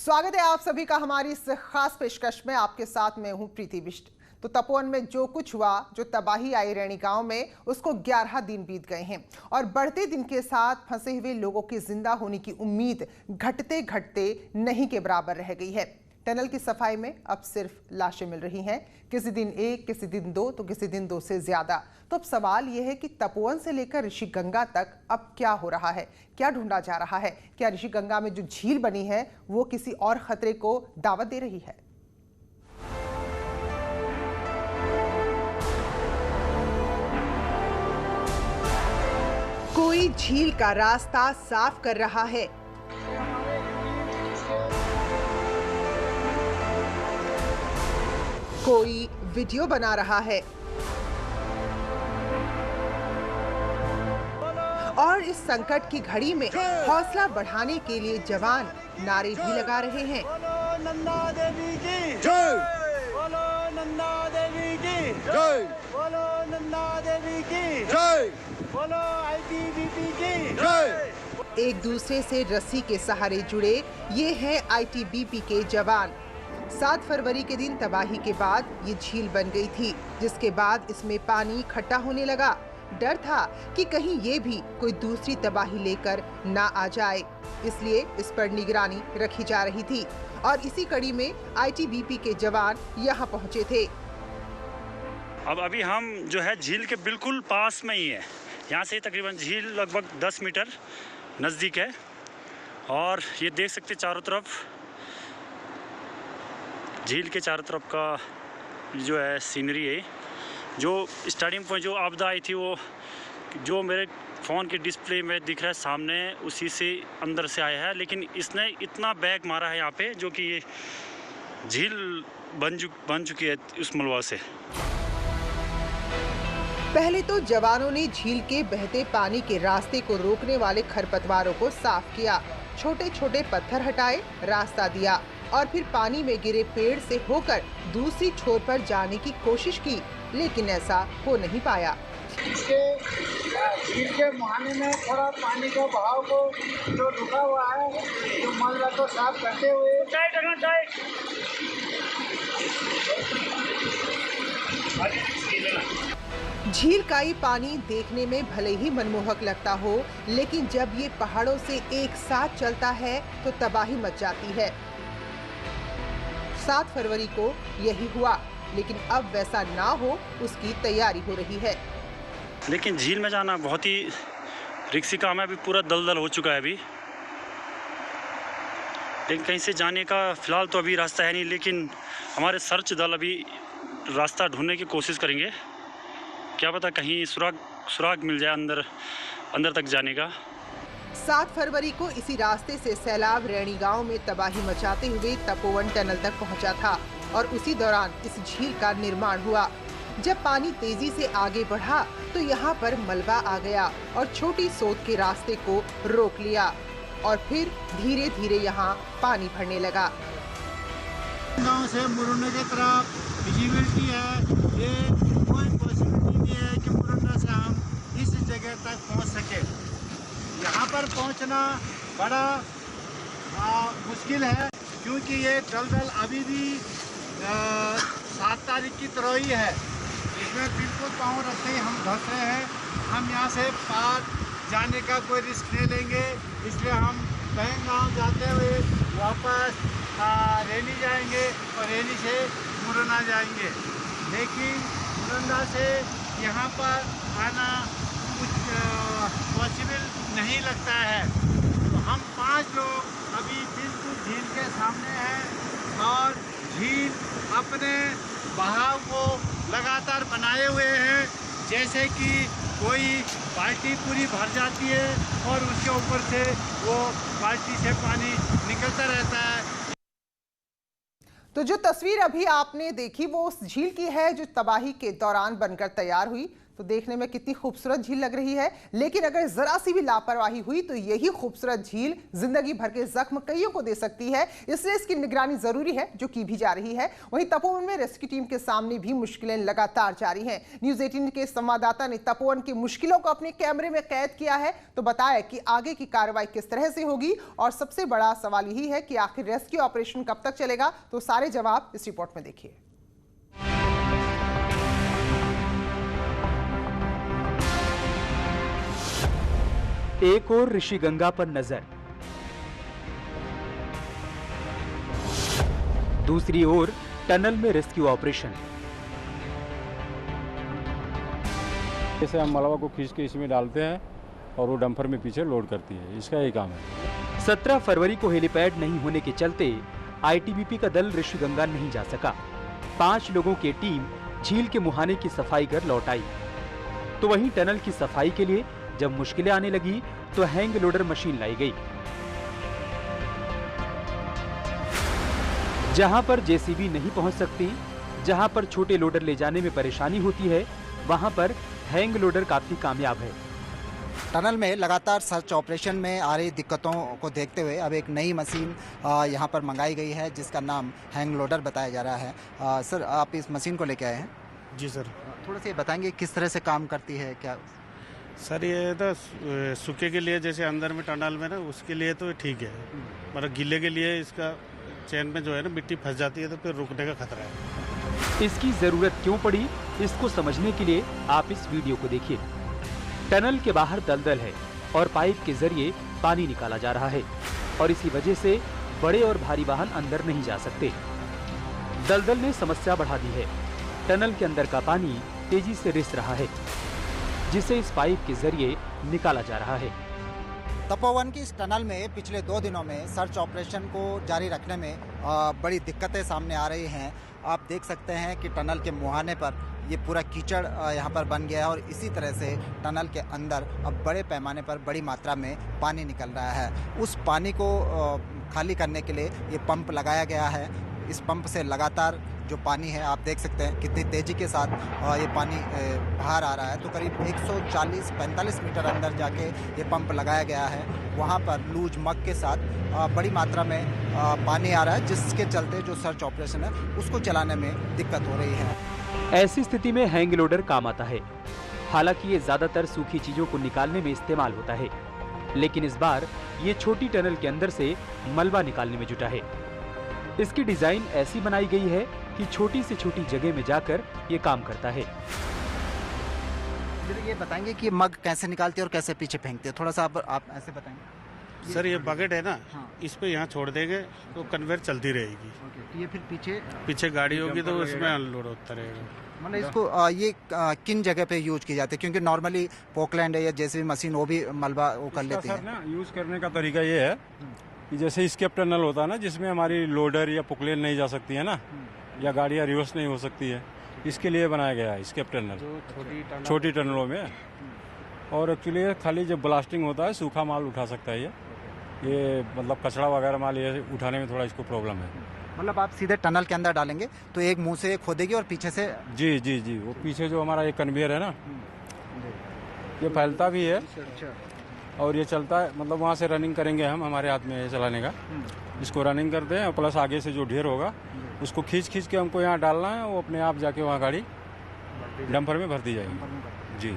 स्वागत है आप सभी का हमारी इस खास पेशकश में। आपके साथ मैं हूं प्रीति बिष्ट। तो तपोवन में जो कुछ हुआ, जो तबाही आई रैणी गांव में, उसको 11 दिन बीत गए हैं और बढ़ते दिन के साथ फंसे हुए लोगों के जिंदा होने की उम्मीद घटते घटते नहीं के बराबर रह गई है। टनल की सफाई में अब सिर्फ लाशें मिल रही हैं, किसी दिन एक, किसी दिन दो, तो किसी दिन दो से ज्यादा। तो अब सवाल यह है कि तपोवन से लेकर ऋषिगंगा तक अब क्या हो रहा है, क्या ढूंढा जा रहा है? क्या ऋषिगंगा में जो झील बनी है वो किसी और खतरे को दावत दे रही है? कोई झील का रास्ता साफ कर रहा है, कोई वीडियो बना रहा है और इस संकट की घड़ी में हौसला बढ़ाने के लिए जवान नारे भी लगा रहे हैं। बोलो नंदा देवी की जय, बोलो नंदा देवी की जय, बोलो नंदा देवी की जय, बोलो आईटीबीपी की जय। एक दूसरे से रस्सी के सहारे जुड़े ये हैं आईटीबीपी के जवान। 7 फरवरी के दिन तबाही के बाद ये झील बन गई थी, जिसके बाद इसमें पानी इकट्ठा होने लगा। डर था कि कहीं ये भी कोई दूसरी तबाही लेकर ना आ जाए, इसलिए इस पर निगरानी रखी जा रही थी और इसी कड़ी में आईटीबीपी के जवान यहाँ पहुँचे थे। अब अभी हम जो है झील के बिल्कुल पास में ही है। यहाँ से तकरीबन झील लगभग 10 मीटर नज़दीक है और ये देख सकते चारों तरफ झील के चारों तरफ का जो है सीनरी है। जो स्टार्टिंग पॉइंट जो आपदा आई थी वो जो मेरे फ़ोन के डिस्प्ले में दिख रहा है सामने, उसी से अंदर से आया है, लेकिन इसने इतना बैग मारा है यहाँ पे जो कि ये झील बन चुकी है उस मलबा से। पहले तो जवानों ने झील के बहते पानी के रास्ते को रोकने वाले खरपतवारों को साफ किया, छोटे छोटे पत्थर हटाए, रास्ता दिया और फिर पानी में गिरे पेड़ से होकर दूसरी छोर पर जाने की कोशिश की, लेकिन ऐसा हो नहीं पाया। झील के मुहाने में थोड़ा पानी का बहाव को जो रुका हुआ है, जो मलबा को साफ करते हुए झील का ये पानी देखने में भले ही मनमोहक लगता हो, लेकिन जब ये पहाड़ों से एक साथ चलता है तो तबाही मच जाती है। 7 फरवरी को यही हुआ, लेकिन अब वैसा ना हो उसकी तैयारी हो रही है। लेकिन झील में जाना बहुत ही रिस्की काम है। अभी पूरा दलदल हो चुका है अभी, लेकिन कहीं से जाने का फिलहाल तो अभी रास्ता है नहीं, लेकिन हमारे सर्च दल अभी रास्ता ढूंढने की कोशिश करेंगे। क्या पता कहीं सुराग मिल जाए अंदर तक जाने का। 7 फरवरी को इसी रास्ते से सैलाब रैणी गांव में तबाही मचाते हुए तपोवन टनल तक पहुंचा था और उसी दौरान इस झील का निर्माण हुआ। जब पानी तेजी से आगे बढ़ा तो यहाँ पर मलबा आ गया और छोटी सोत के रास्ते को रोक लिया और फिर धीरे धीरे यहाँ पानी भरने लगा। गांव से मुरुन्ना की तरफ विजिबिलिटी है, ये कोई पॉसिबिलिटी नहीं है कि मुरुन्ना से हम इस जगह तक पहुँच सके। यहाँ पर पहुँचना बड़ा मुश्किल है, क्योंकि ये दलदल अभी भी 7 तारीख की तरह ही है। इसमें बिल्कुल पाँव रखते ही हम धंस रहे हैं। हम यहाँ से पार जाने का कोई रिस्क नहीं लेंगे, इसलिए हम बहन गाँव जाते हुए वापस रैनी जाएंगे और रैनी से मुरैना जाएंगे। लेकिन मुरैना से यहाँ पर आना कुछ पॉसिबल नहीं लगता है। तो हम 5 लोग अभी बिल्कुल झील के सामने हैं और झील अपने बहाव को लगातार बनाए हुए हैं, जैसे कि कोई बाल्टी पूरी भर जाती है और उसके ऊपर से वो बाल्टी से पानी निकलता रहता है। तो जो तस्वीर अभी आपने देखी वो उस झील की है जो तबाही के दौरान बनकर तैयार हुई। तो देखने में कितनी खूबसूरत झील लग रही है, लेकिन अगर जरा सी भी लापरवाही हुई तो यही खूबसूरत झील जिंदगी भर के जख्म कईयों को दे सकती है। इसलिए इसकी निगरानी जरूरी है, जो की भी जा रही है। वहीं तपोवन में रेस्क्यू टीम के सामने भी मुश्किलें लगातार जारी हैं। न्यूज़ 18 के संवाददाता ने तपोवन की मुश्किलों को अपने कैमरे में कैद किया है, तो बताया कि आगे की कार्रवाई किस तरह से होगी। और सबसे बड़ा सवाल यही है कि आखिर रेस्क्यू ऑपरेशन कब तक चलेगा, तो सारे जवाब इस रिपोर्ट में देखिए। एक और ऋषिगंगा पर नजर, दूसरी ओर टनल में रेस्क्यू ऑपरेशन। जैसे हम मलबा को खींच के इसमें डालते हैं और वो डंपर में पीछे लोड करती है, इसका यही काम है। 17 फरवरी को हेलीपैड नहीं होने के चलते आईटीबीपी का दल ऋषिगंगा नहीं जा सका। 5 लोगों की टीम झील के मुहाने की सफाई कर लौट आई। तो वहीं टनल की सफाई के लिए जब मुश्किलें आने लगी तो हैंग लोडर मशीन लाई गई। जहां पर जेसीबी नहीं पहुंच सकती, जहां पर छोटे लोडर ले जाने में परेशानी होती है, वहां पर हैंग लोडर काफी कामयाब है। टनल में लगातार सर्च ऑपरेशन में आ रही दिक्कतों को देखते हुए अब एक नई मशीन यहाँ पर मंगाई गई है, जिसका नाम हैंग लोडर बताया जा रहा है। सर, आप इस मशीन को लेके आए हैं? जी सर। थोड़ा सा बताएंगे किस तरह से काम करती है क्या? सर ये तो सूखे के लिए, जैसे अंदर में टनल में ना, उसके लिए तो ठीक है, मतलब गीले के लिए इसका चैन में जो है ना मिट्टी फंस जाती है तो फिर रुकने का खतरा है। इसकी जरूरत क्यों पड़ी, इसको समझने के लिए आप इस वीडियो को देखिए। टनल के बाहर दलदल है और पाइप के जरिए पानी निकाला जा रहा है और इसी वजह से बड़े और भारी वाहन अंदर नहीं जा सकते। दलदल ने समस्या बढ़ा दी है। टनल के अंदर का पानी तेजी से रिस रहा है, जिसे इस पाइप के जरिए निकाला जा रहा है। तपोवन की इस टनल में पिछले 2 दिनों में सर्च ऑपरेशन को जारी रखने में बड़ी दिक्कतें सामने आ रही हैं। आप देख सकते हैं कि टनल के मुहाने पर ये पूरा कीचड़ यहाँ पर बन गया है और इसी तरह से टनल के अंदर अब बड़े पैमाने पर बड़ी मात्रा में पानी निकल रहा है। उस पानी को खाली करने के लिए ये पंप लगाया गया है। इस पंप से लगातार जो पानी है, आप देख सकते हैं कितनी तेज़ी के साथ ये पानी बाहर आ रहा है। तो करीब 140-45 मीटर अंदर जाके ये पंप लगाया गया है। वहाँ पर लूज मग के साथ बड़ी मात्रा में पानी आ रहा है, जिसके चलते जो सर्च ऑपरेशन है उसको चलाने में दिक्कत हो रही है। ऐसी स्थिति में हैंग लोडर काम आता है। हालांकि ये ज्यादातर सूखी चीजों को निकालने में इस्तेमाल होता है, लेकिन इस बार ये छोटी टनल के अंदर से मलबा निकालने में जुटा है। इसकी डिजाइन ऐसी बनाई गई है कि छोटी से छोटी जगह में जाकर ये काम करता है। ये बताएंगे कि मग कैसे निकालते हैं और कैसे पीछे फेंकते हैं, थोड़ा सा आप ऐसे बताएंगे। सर ये बकेट है ना, हाँ। इस पे यहाँ छोड़ देंगे तो कन्वेयर चलती रहेगी। तो ये फिर पीछे गाड़ी होगी तो उसमें अनलोड होता रहेगा। मतलब इसको ये किन जगह पे यूज की जाती है? क्योंकि नॉर्मली पोकलैंड है या जैसे भी मशीन वो भी मलबा वो कर लेती है ना। यूज करने का तरीका ये है कि जैसे स्केप टनल होता है ना, जिसमें हमारी लोडर या पुकलेन नहीं जा सकती है ना, या गाड़ियाँ रिवर्स नहीं हो सकती है, इसके लिए बनाया गया है स्केप टनल छोटी टनलों में। और एक्चुअली खाली जब ब्लास्टिंग होता है सूखा माल उठा सकता है ये मतलब कचरा वगैरह माल ये उठाने में थोड़ा इसको प्रॉब्लम है। मतलब आप सीधे टनल के अंदर डालेंगे तो एक मुंह से खोदेगी और पीछे से? जी जी जी, वो पीछे जो हमारा एक कन्वेयर है ना, ये फैलता भी है और ये चलता है। मतलब वहाँ से रनिंग करेंगे हम, हमारे हाथ में चलाने का, इसको रनिंग करते हैं। प्लस आगे से जो ढेर होगा उसको खींच के हमको यहाँ डालना है, वो अपने आप जाके वहाँ गाड़ी डंपर में भर दी जाएगी। जी।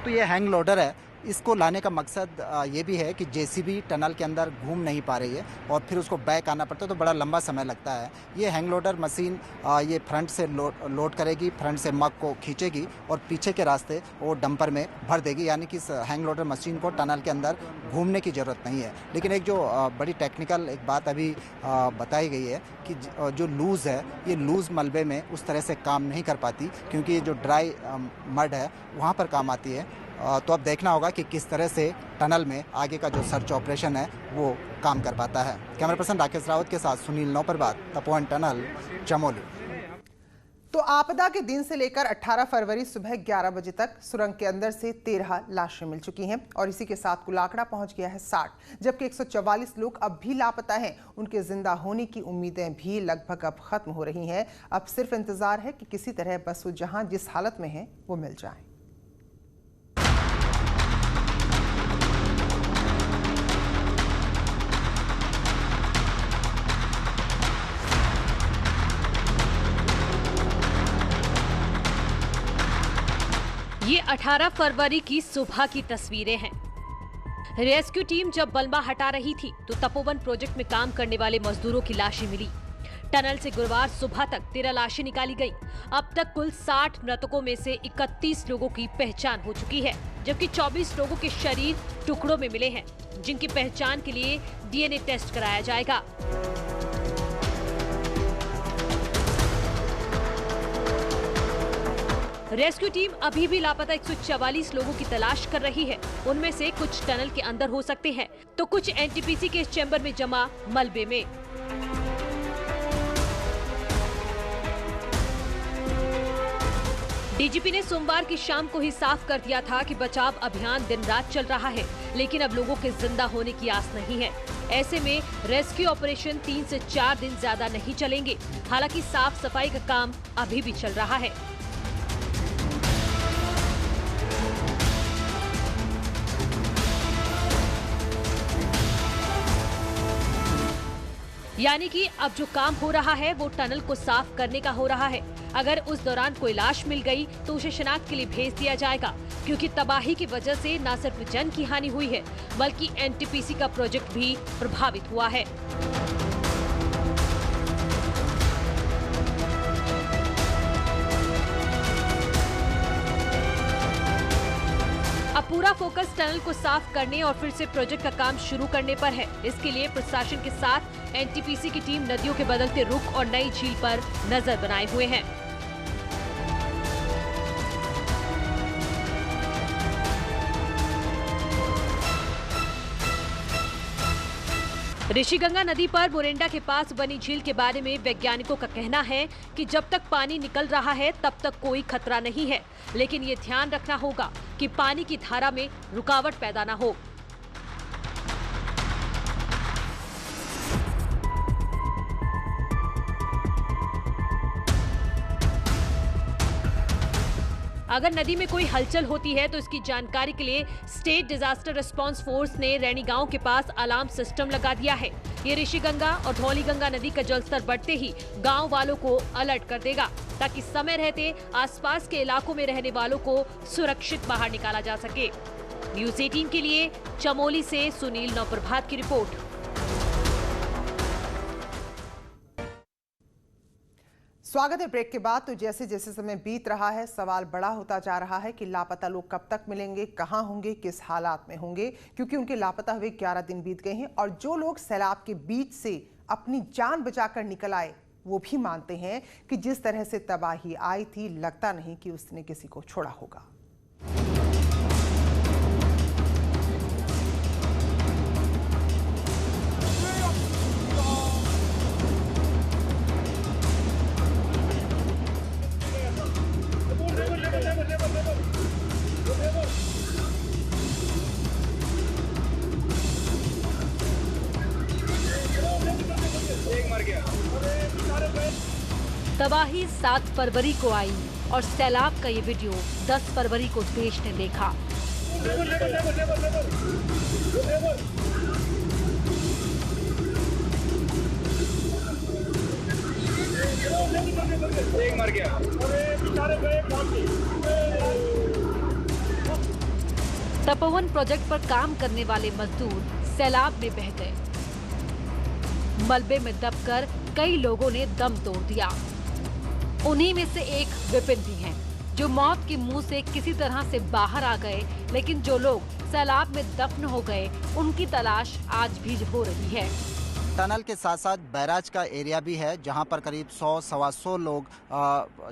तो ये हैंग लोडर है, इसको लाने का मकसद ये भी है कि जेसीबी टनल के अंदर घूम नहीं पा रही है और फिर उसको बैक आना पड़ता है, तो बड़ा लंबा समय लगता है। ये हैंग लोडर मशीन ये फ्रंट से लोड करेगी, फ्रंट से मग को खींचेगी और पीछे के रास्ते वो डंपर में भर देगी। यानी कि इस हैंग लोडर मशीन को टनल के अंदर घूमने की ज़रूरत नहीं है। लेकिन एक जो बड़ी टेक्निकल एक बात अभी बताई गई है कि जो लूज़ है, ये लूज़ मलबे में उस तरह से काम नहीं कर पाती, क्योंकि ये जो ड्राई मड है वहाँ पर काम आती है। तो अब देखना होगा कि किस तरह से टनल में आगे का जो सर्च ऑपरेशन है वो काम कर पाता है। कैमरा पर्सन राकेश रावत के साथ सुनील नौपरबात, तपोवन टनल, चमोली। तो आपदा के दिन से लेकर 18 फरवरी सुबह 11 बजे तक सुरंग के अंदर से 13 लाशें मिल चुकी हैं और इसी के साथ कुल आंकड़ा पहुंच गया है 60, जबकि 144 लोग अब भी लापता हैं। उनके जिंदा होने की उम्मीदें भी लगभग अब खत्म हो रही हैं। अब सिर्फ इंतजार है कि किसी तरह बस वो जहां जिस हालत में है वो मिल जाए। 18 फरवरी की सुबह की तस्वीरें हैं। रेस्क्यू टीम जब मलबा हटा रही थी तो तपोवन प्रोजेक्ट में काम करने वाले मजदूरों की लाशें मिली। टनल से गुरुवार सुबह तक 13 लाशें निकाली गई। अब तक कुल 60 मृतकों में से 31 लोगों की पहचान हो चुकी है, जबकि 24 लोगों के शरीर टुकड़ों में मिले हैं, जिनकी पहचान के लिए डीएनए टेस्ट कराया जाएगा। रेस्क्यू टीम अभी भी लापता 144 लोगों की तलाश कर रही है। उनमें से कुछ टनल के अंदर हो सकते हैं तो कुछ एनटीपीसी के चैम्बर में जमा मलबे में। डीजीपी ने सोमवार की शाम को ही साफ कर दिया था कि बचाव अभियान दिन रात चल रहा है, लेकिन अब लोगों के जिंदा होने की आस नहीं है। ऐसे में रेस्क्यू ऑपरेशन 3 से 4 दिन ज्यादा नहीं चलेंगे। हालांकि साफ सफाई का काम अभी भी चल रहा है। यानी कि अब जो काम हो रहा है वो टनल को साफ करने का हो रहा है। अगर उस दौरान कोई लाश मिल गई तो उसे शिनाख्त के लिए भेज दिया जाएगा, क्योंकि तबाही की वजह से न सिर्फ जन की हानि हुई है बल्कि एनटीपीसी का प्रोजेक्ट भी प्रभावित हुआ है। अब पूरा फोकस टनल को साफ करने और फिर से प्रोजेक्ट का काम शुरू करने पर है। इसके लिए प्रशासन के साथ एनटीपीसी की टीम नदियों के बदलते रुख और नई झील पर नजर बनाए हुए हैं। ऋषिगंगा नदी पर मोरेंडा के पास बनी झील के बारे में वैज्ञानिकों का कहना है कि जब तक पानी निकल रहा है तब तक कोई खतरा नहीं है, लेकिन ये ध्यान रखना होगा कि पानी की धारा में रुकावट पैदा न हो। अगर नदी में कोई हलचल होती है तो इसकी जानकारी के लिए स्टेट डिजास्टर रिस्पांस फोर्स ने रैनी गांव के पास अलार्म सिस्टम लगा दिया है। ये ऋषिगंगा और धौलीगंगा नदी का जलस्तर बढ़ते ही गांव वालों को अलर्ट कर देगा, ताकि समय रहते आसपास के इलाकों में रहने वालों को सुरक्षित बाहर निकाला जा सके। न्यूज़ 18 के लिए चमोली से सुनील नवप्रभात की रिपोर्ट। स्वागत है ब्रेक के बाद। तो जैसे जैसे समय बीत रहा है, सवाल बड़ा होता जा रहा है कि लापता लोग कब तक मिलेंगे, कहां होंगे, किस हालात में होंगे, क्योंकि उनके लापता हुए 11 दिन बीत गए हैं। और जो लोग सैलाब के बीच से अपनी जान बचाकर निकल आए वो भी मानते हैं कि जिस तरह से तबाही आई थी, लगता नहीं कि उसने किसी को छोड़ा होगा। तबाही 7 फरवरी को आई और सैलाब का ये वीडियो 10 फरवरी को देश ने देखा। तपोवन प्रोजेक्ट पर काम करने वाले मजदूर सैलाब में बह गए। मलबे में दबकर कई लोगों ने दम तोड़ दिया। उन्हीं में से एक विपिन भी हैं, जो मौत के मुंह से किसी तरह से बाहर आ गए, लेकिन जो लोग सैलाब में दफन हो गए उनकी तलाश आज भी हो रही है। टनल के साथ साथ बैराज का एरिया भी है, जहां पर करीब 100-125 लोग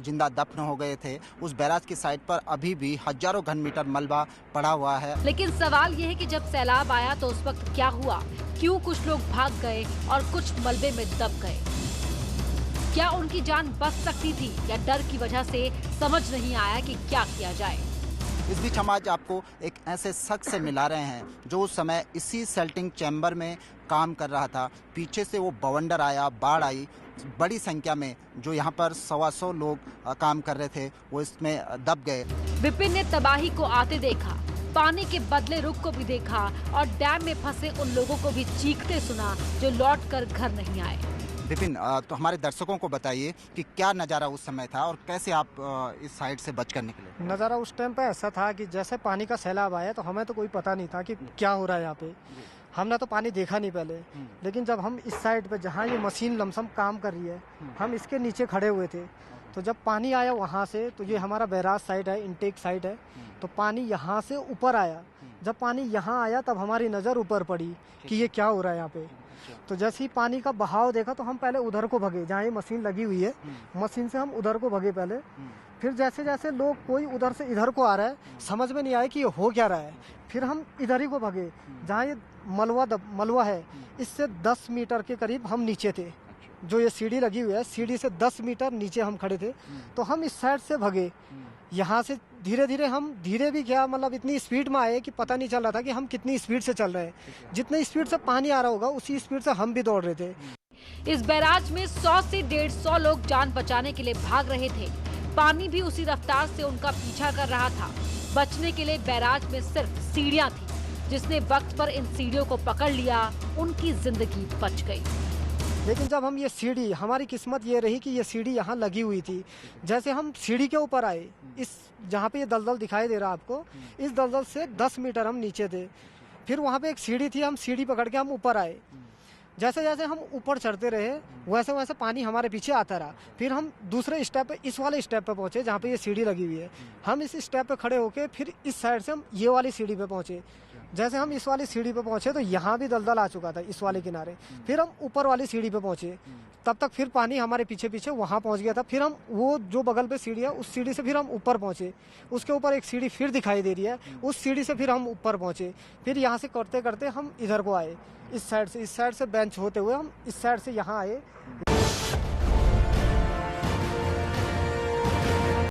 जिंदा दफन हो गए थे। उस बैराज की साइड पर अभी भी हजारों घन मीटर मलबा पड़ा हुआ है। लेकिन सवाल यह है कि जब सैलाब आया तो उस वक्त क्या हुआ? क्यों कुछ लोग भाग गए और कुछ मलबे में दब गए? क्या उनकी जान बच सकती थी या डर की वजह से समझ नहीं आया कि क्या किया जाए? इस बीच हम आज आपको एक ऐसे शख्स से मिला रहे हैं जो उस समय इसी सेल्टिंग चैम्बर में काम कर रहा था। पीछे से वो बवंडर आया, बाढ़ आई, बड़ी संख्या में जो यहाँ पर 125 लोग काम कर रहे थे वो इसमें दब गए। विपिन ने तबाही को आते देखा, पानी के बदले रुख को भी देखा और डैम में फंसे उन लोगों को भी चीखते सुना जो लौटकर घर नहीं आए। विपिन, तो हमारे दर्शकों को बताइए कि क्या नज़ारा उस समय था और कैसे आप इस साइड से बच कर निकले। नज़ारा उस टाइम पे ऐसा था कि जैसे पानी का सैलाब आया तो हमें तो कोई पता नहीं था कि क्या हो रहा है यहाँ पे। हमने तो पानी देखा नहीं पहले, लेकिन जब हम इस साइड पे जहाँ ये मशीन लमसम काम कर रही है, हम इसके नीचे खड़े हुए थे, तो जब पानी आया वहाँ से, तो ये हमारा बैराज साइड है, इनटेक साइड है, तो पानी यहाँ से ऊपर आया। जब पानी यहाँ आया तब हमारी नज़र ऊपर पड़ी कि ये क्या हो रहा है यहाँ पे। तो जैसे ही पानी का बहाव देखा तो हम पहले उधर को भगे, जहाँ ये मशीन लगी हुई है, मशीन से हम उधर को भगे पहले। फिर जैसे जैसे लोग कोई उधर से इधर को आ रहा है, समझ में नहीं आया कि ये हो क्या रहा है। फिर हम इधर ही को भगे, जहाँ ये मलबा है, इससे 10 मीटर के करीब हम नीचे थे। जो ये सीढ़ी लगी हुई है, सीढ़ी से 10 मीटर नीचे हम खड़े थे। तो हम इस साइड से भगे, यहाँ से धीरे धीरे, हम धीरे भी क्या मतलब इतनी स्पीड में आए कि पता नहीं चल रहा था कि हम कितनी स्पीड से चल रहे हैं। जितनी स्पीड से पानी आ रहा होगा उसी स्पीड से हम भी दौड़ रहे थे। इस बैराज में 100 से 150 लोग जान बचाने के लिए भाग रहे थे। पानी भी उसी रफ्तार से उनका पीछा कर रहा था। बचने के लिए बैराज में सिर्फ सीढ़ियां थी। जिसने वक्त पर इन सीढ़ियों को पकड़ लिया, उनकी जिंदगी बच गई। लेकिन जब हम ये सीढ़ी, हमारी किस्मत ये रही कि ये सीढ़ी यहाँ लगी हुई थी। जैसे हम सीढ़ी के ऊपर आए, इस जहाँ पे ये दलदल दिखाई दे रहा आपको, इस दलदल से 10 मीटर हम नीचे थे। फिर वहाँ पे एक सीढ़ी थी, हम सीढ़ी पकड़ के हम ऊपर आए। जैसे जैसे हम ऊपर चढ़ते रहे वैसे वैसे पानी हमारे पीछे आता रहा। फिर हम दूसरे स्टेप पे, इस वाले स्टेप पे पहुँचे जहाँ पे ये सीढ़ी लगी हुई है। हम इस स्टेप पे खड़े होके फिर इस साइड से हम ये वाली सीढ़ी पे पहुँचे। जैसे हम इस वाली सीढ़ी पे पहुँचे तो यहाँ भी दलदल आ चुका था इस वाले किनारे। फिर हम ऊपर वाली सीढ़ी पे पहुँचे, तब तक फिर पानी हमारे पीछे पीछे वहाँ पहुँच गया था। फिर हम वो जो बगल पे सीढ़ी है उस सीढ़ी से फिर हम ऊपर पहुँचे। उसके ऊपर एक सीढ़ी फिर दिखाई दे रही है, उस सीढ़ी से फिर हम ऊपर पहुँचे। फिर यहाँ से करते करते हम इधर को आए, इस साइड से बेंच होते हुए हम इस साइड से यहाँ आए।